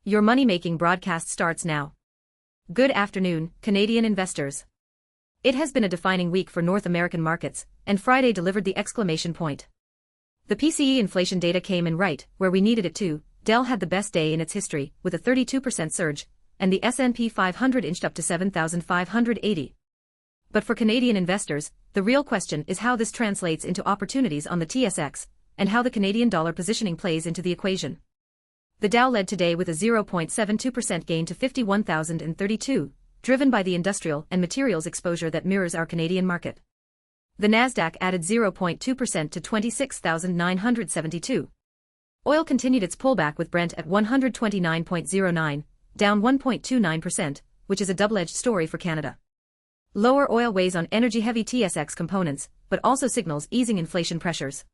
Your money-making broadcast starts now. Good afternoon, Canadian investors. It has been a defining week for North American markets, and Friday delivered the exclamation point. The PCE inflation data came in right where we needed it to. Dell had the best day in its history, with a 32% surge, and the S&P 500 inched up to 7,580. But for Canadian investors, the real question is how this translates into opportunities on the TSX, and how the Canadian dollar positioning plays into the equation. The Dow led today with a 0.72% gain to 51,032, driven by the industrial and materials exposure that mirrors our Canadian market. The Nasdaq added 0.2% to 26,972. Oil continued its pullback with Brent at $129.09, down 1.29%, which is a double-edged story for Canada. Lower oil weighs on energy-heavy TSX components, but also signals easing inflation pressures.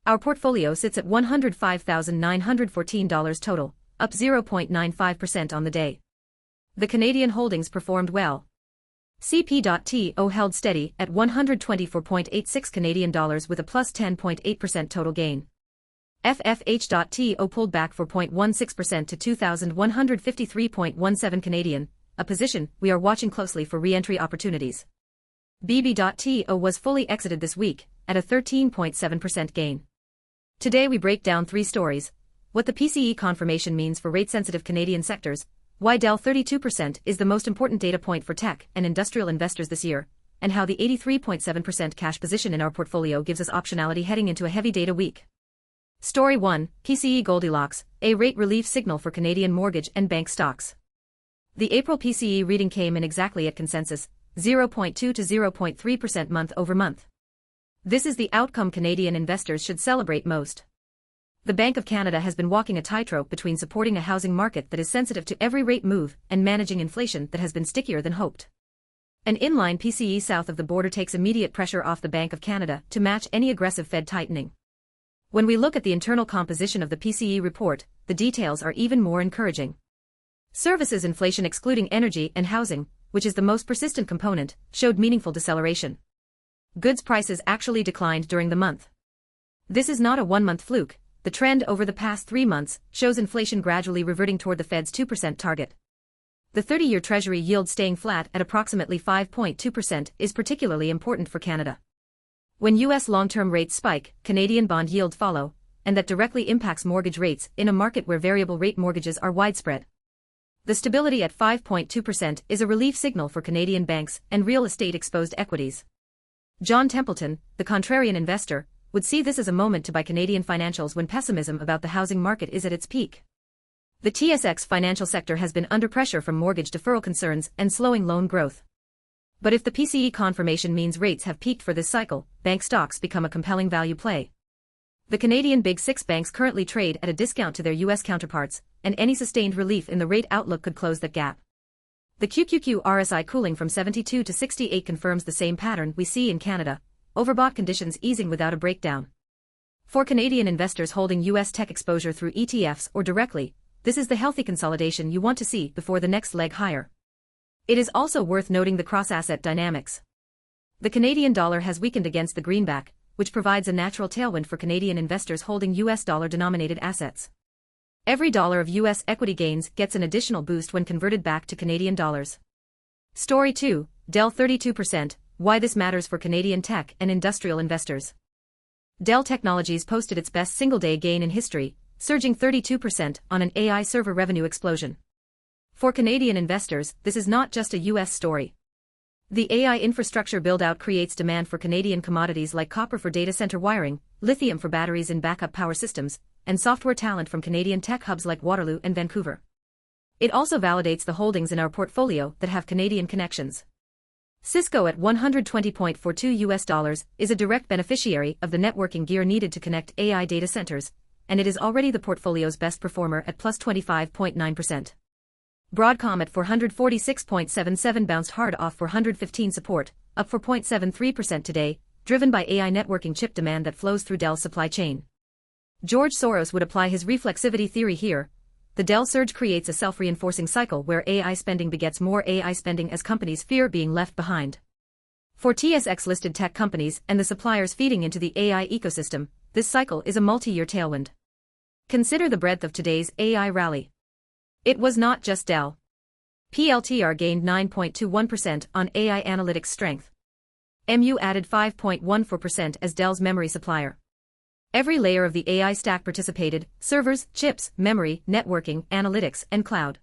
Our portfolio sits at $105,914 total, up 0.95% on the day. The Canadian holdings performed well. CP.TO held steady at 124.86 Canadian dollars with a plus 10.8% total gain. FFH.TO pulled back 4.16% to 2,153.17 Canadian, a position we are watching closely for re-entry opportunities. BB.TO was fully exited this week at a 13.7% gain. Today we break down three stories: what the PCE confirmation means for rate-sensitive Canadian sectors, why Dell 32% is the most important data point for tech and industrial investors this year, and how the 83.7% cash position in our portfolio gives us optionality heading into a heavy data week. Story 1, PCE Goldilocks, a rate relief signal for Canadian mortgage and bank stocks. The April PCE reading came in exactly at consensus, 0.2 to 0.3% month over month. This is the outcome Canadian investors should celebrate most. The Bank of Canada has been walking a tightrope between supporting a housing market that is sensitive to every rate move and managing inflation that has been stickier than hoped. An inline PCE south of the border takes immediate pressure off the Bank of Canada to match any aggressive Fed tightening. When we look at the internal composition of the PCE report, the details are even more encouraging. Services inflation excluding energy and housing, which is the most persistent component, showed meaningful deceleration. Goods prices actually declined during the month. This is not a one-month fluke. The trend over the past 3 months shows inflation gradually reverting toward the Fed's 2% target. The 30-year Treasury yield staying flat at approximately 5.2% is particularly important for Canada. When U.S. long-term rates spike, Canadian bond yields follow, and that directly impacts mortgage rates in a market where variable rate mortgages are widespread. The stability at 5.2% is a relief signal for Canadian banks and real estate-exposed equities. John Templeton, the contrarian investor, would see this as a moment to buy Canadian financials when pessimism about the housing market is at its peak. The TSX financial sector has been under pressure from mortgage deferral concerns and slowing loan growth. But if the PCE confirmation means rates have peaked for this cycle, bank stocks become a compelling value play. The Canadian Big Six banks currently trade at a discount to their U.S. counterparts, and any sustained relief in the rate outlook could close that gap. The QQQ RSI cooling from 72 to 68 confirms the same pattern we see in Canada, overbought conditions easing without a breakdown. For Canadian investors holding U.S. tech exposure through ETFs or directly, this is the healthy consolidation you want to see before the next leg higher. It is also worth noting the cross-asset dynamics. The Canadian dollar has weakened against the greenback, which provides a natural tailwind for Canadian investors holding U.S. dollar-denominated assets. Every dollar of U.S. equity gains gets an additional boost when converted back to Canadian dollars. Story 2, Dell 32%, why this matters for Canadian tech and industrial investors. Dell Technologies posted its best single-day gain in history, surging 32% on an AI server revenue explosion. For Canadian investors, this is not just a U.S. story. The AI infrastructure build-out creates demand for Canadian commodities like copper for data center wiring, lithium for batteries in backup power systems, and software talent from Canadian tech hubs like Waterloo and Vancouver. It also validates the holdings in our portfolio that have Canadian connections. Cisco at $120.42 is a direct beneficiary of the networking gear needed to connect AI data centers, and it is already the portfolio's best performer at plus 25.9%. Broadcom at $446.77 bounced hard off $415 support, up 4.73% today, driven by AI networking chip demand that flows through Dell's supply chain. George Soros would apply his reflexivity theory here. The Dell surge creates a self-reinforcing cycle where AI spending begets more AI spending as companies fear being left behind. For TSX-listed tech companies and the suppliers feeding into the AI ecosystem, this cycle is a multi-year tailwind. Consider the breadth of today's AI rally. It was not just Dell. PLTR gained 9.21% on AI analytics strength. MU added 5.14% as Dell's memory supplier. Every layer of the AI stack participated: servers, chips, memory, networking, analytics, and cloud.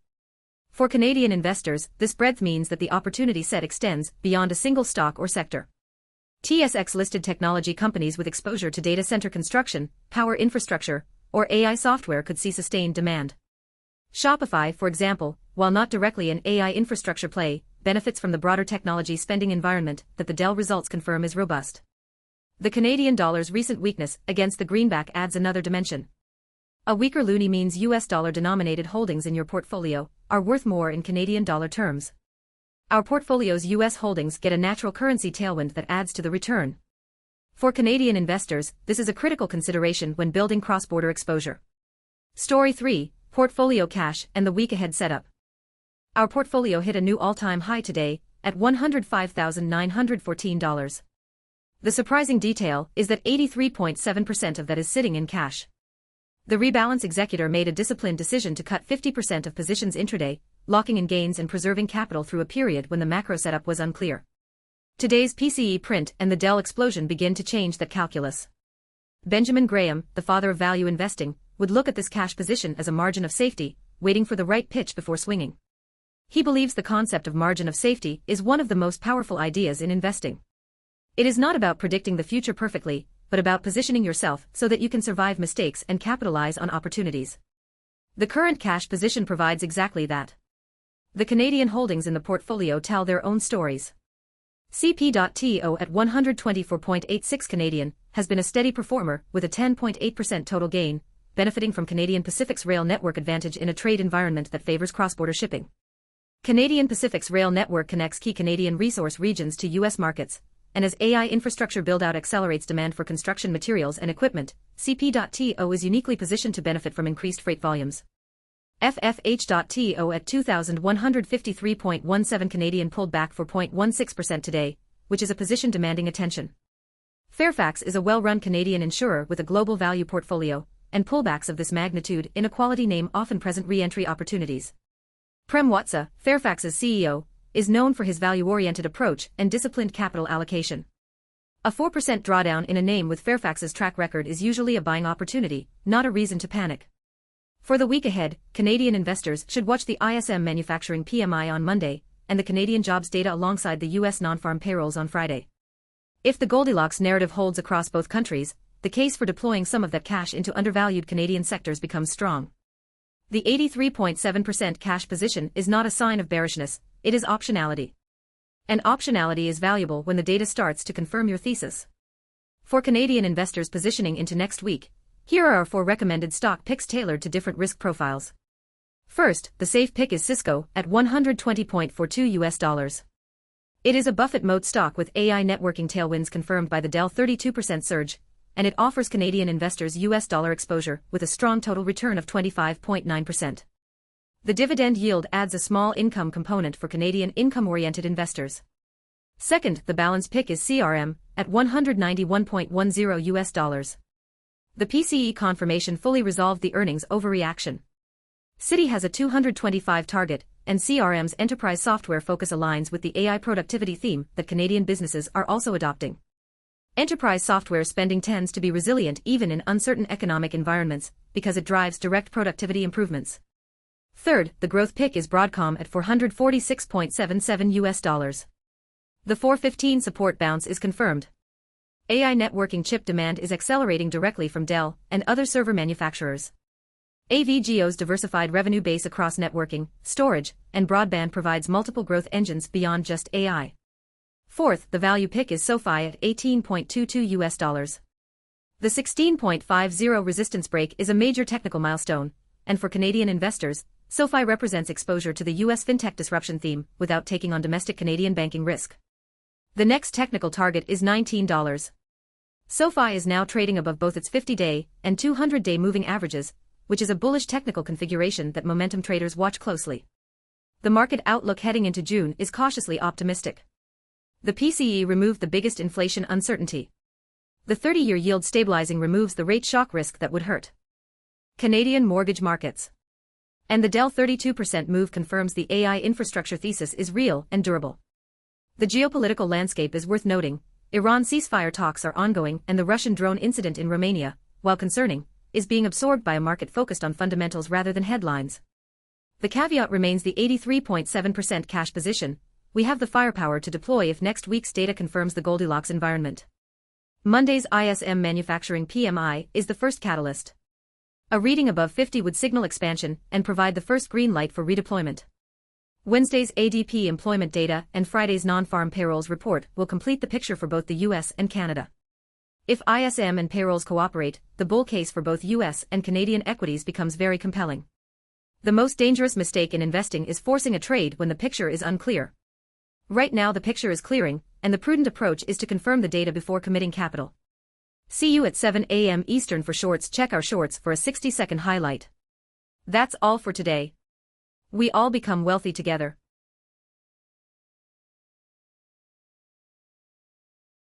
For Canadian investors, this breadth means that the opportunity set extends beyond a single stock or sector. TSX listed technology companies with exposure to data center construction, power infrastructure, or AI software could see sustained demand. Shopify, for example, while not directly an AI infrastructure play, benefits from the broader technology spending environment that the Dell results confirm is robust. The Canadian dollar's recent weakness against the greenback adds another dimension. A weaker loonie means US dollar-denominated holdings in your portfolio are worth more in Canadian dollar terms. Our portfolio's US holdings get a natural currency tailwind that adds to the return. For Canadian investors, this is a critical consideration when building cross-border exposure. Story 3, Portfolio Cash and the Week Ahead Setup. Our portfolio hit a new all-time high today, at $105,914. The surprising detail is that 83.7% of that is sitting in cash. The rebalance executor made a disciplined decision to cut 50% of positions intraday, locking in gains and preserving capital through a period when the macro setup was unclear. Today's PCE print and the Dell explosion begin to change that calculus. Benjamin Graham, the father of value investing, would look at this cash position as a margin of safety, waiting for the right pitch before swinging. He believes the concept of margin of safety is one of the most powerful ideas in investing. It is not about predicting the future perfectly, but about positioning yourself so that you can survive mistakes and capitalize on opportunities. The current cash position provides exactly that. The Canadian holdings in the portfolio tell their own stories. CP.TO at 124.86 Canadian has been a steady performer with a 10.8% total gain, benefiting from Canadian Pacific's rail network advantage in a trade environment that favors cross-border shipping. Canadian Pacific's rail network connects key Canadian resource regions to U.S. markets, and as AI infrastructure build-out accelerates demand for construction materials and equipment, CP.TO is uniquely positioned to benefit from increased freight volumes. FFH.TO at 2,153.17 Canadian pulled back for 0.16% today, which is a position demanding attention. Fairfax is a well-run Canadian insurer with a global value portfolio, and pullbacks of this magnitude in a quality name often present re-entry opportunities. Prem Watsa, Fairfax's CEO, is known for his value-oriented approach and disciplined capital allocation. A 4% drawdown in a name with Fairfax's track record is usually a buying opportunity, not a reason to panic. For the week ahead, Canadian investors should watch the ISM manufacturing PMI on Monday, and the Canadian jobs data alongside the U.S. non-farm payrolls on Friday. If the Goldilocks narrative holds across both countries, the case for deploying some of that cash into undervalued Canadian sectors becomes strong. The 83.7% cash position is not a sign of bearishness, it is optionality. And optionality is valuable when the data starts to confirm your thesis. For Canadian investors positioning into next week, here are our 4 recommended stock picks tailored to different risk profiles. First, the safe pick is Cisco at $120.42. It is a Buffett mode stock with AI networking tailwinds confirmed by the Dell 32% surge, and it offers Canadian investors US dollar exposure with a strong total return of 25.9%. The dividend yield adds a small income component for Canadian income-oriented investors. Second, the balanced pick is CRM at $191.10. The PCE confirmation fully resolved the earnings overreaction. Citi has a 225 target, and CRM's enterprise software focus aligns with the AI productivity theme that Canadian businesses are also adopting. Enterprise software spending tends to be resilient even in uncertain economic environments because it drives direct productivity improvements. Third, the growth pick is Broadcom at $446.77. The 415 support bounce is confirmed. AI networking chip demand is accelerating directly from Dell and other server manufacturers. AVGO's diversified revenue base across networking, storage, and broadband provides multiple growth engines beyond just AI. Fourth, the value pick is SoFi at $18.22. The 16.50 resistance break is a major technical milestone, and for Canadian investors, SoFi represents exposure to the U.S. fintech disruption theme without taking on domestic Canadian banking risk. The next technical target is $19. SoFi is now trading above both its 50-day and 200-day moving averages, which is a bullish technical configuration that momentum traders watch closely. The market outlook heading into June is cautiously optimistic. The PCE removed the biggest inflation uncertainty. The 30-year yield stabilizing removes the rate shock risk that would hurt Canadian mortgage markets. And the Dell 32% move confirms the AI infrastructure thesis is real and durable. The geopolitical landscape is worth noting. Iran ceasefire talks are ongoing and the Russian drone incident in Romania, while concerning, is being absorbed by a market focused on fundamentals rather than headlines. The caveat remains the 83.7% cash position. We have the firepower to deploy if next week's data confirms the Goldilocks environment. Monday's ISM manufacturing PMI is the first catalyst. A reading above 50 would signal expansion and provide the first green light for redeployment. Wednesday's ADP employment data and Friday's non-farm payrolls report will complete the picture for both the US and Canada. If ISM and payrolls cooperate, the bull case for both US and Canadian equities becomes very compelling. The most dangerous mistake in investing is forcing a trade when the picture is unclear. Right now the picture is clearing, and the prudent approach is to confirm the data before committing capital. See you at 7 a.m. Eastern for shorts. Check our shorts for a 60-second highlight. That's all for today. We all become wealthy together.